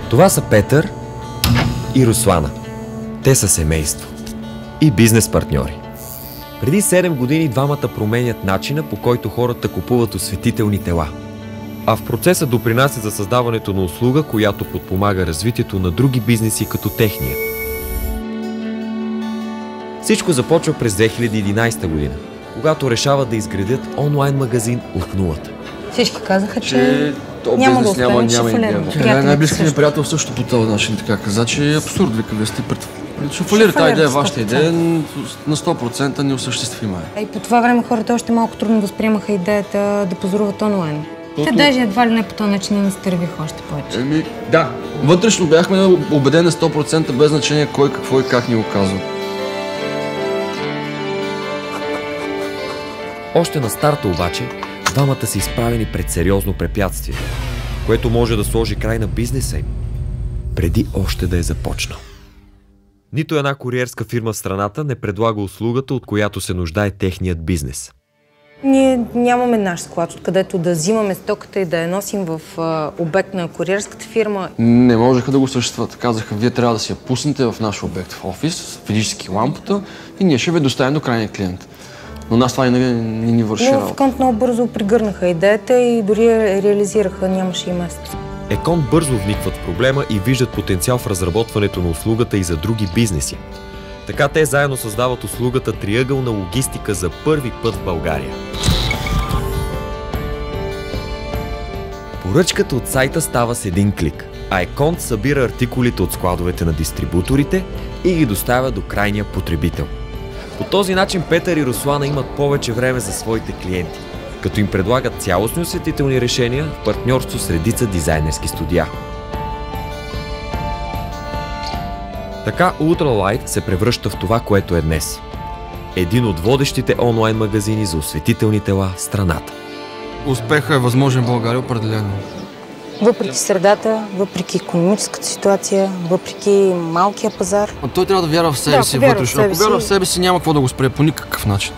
Това са Петър и Руслана. Те са семейство и бизнес партньори. Преди 7 години двамата променят начина, по който хората купуват осветителни тела. А в процеса допринасят за създаването на услуга, която подпомага развитието на други бизнеси като техния. Всичко започва през 2011 година, когато решават да изградят онлайн магазин от нулата. Всички казаха, че няма да успеем, ще фалираме. Най-близкият ми приятел също по този начин така каза, че е абсурд, вика, вие сте пред... Ще фалира тази идея, вашата идея на 100% неосъществима е. И по това време хората още малко трудно възприемаха идеята да позоруват онлайн. Те даже едва ли не по този начин не стървиха още повече. Да, вътрешно бяхме убедени 100% без значение кой какво и как ни го казва. Още на старта обаче, двамата са изправени пред сериозно препятствие, което може да сложи край на бизнеса им, преди още да е започнал. Нито една куриерска фирма в страната не предлага услугата, от която се нуждае техният бизнес. Ние нямаме наш склад, откъдето да взимаме стоката и да я носим в обект на куриерската фирма. Не можеха да го съществуват. Казаха, вие трябва да си я пуснете в наш обект в офис, физически лампата и ние ще ви доставим до крайния клиент. Но нас това не ни върши работа. Но в Еконт много бързо пригърнаха идеята и дори я реализираха, нямаше и месец. Еконт бързо вникват в проблема и виждат потенциал в разработването на услугата и за други бизнеси. Така те заедно създават услугата триъгълна логистика за първи път в България. Поръчката от сайта става с един клик, а Еконт събира артикулите от складовете на дистрибуторите и ги доставя до крайния потребител. По този начин Петър и Руслана имат повече време за своите клиенти, като им предлагат цялостни осветителни решения в партньорство с редица дизайнерски студия. Така Ultralight се превръща в това, което е днес. Един от водещите онлайн магазини за осветителни тела в страната. Успехът е възможен в България определено. Въпреки средата, въпреки икономическата ситуация, въпреки малкия пазар. Той трябва да вярва в себе си вътрешно. Ако вярва в себе си, няма какво да го спре по никакъв начин.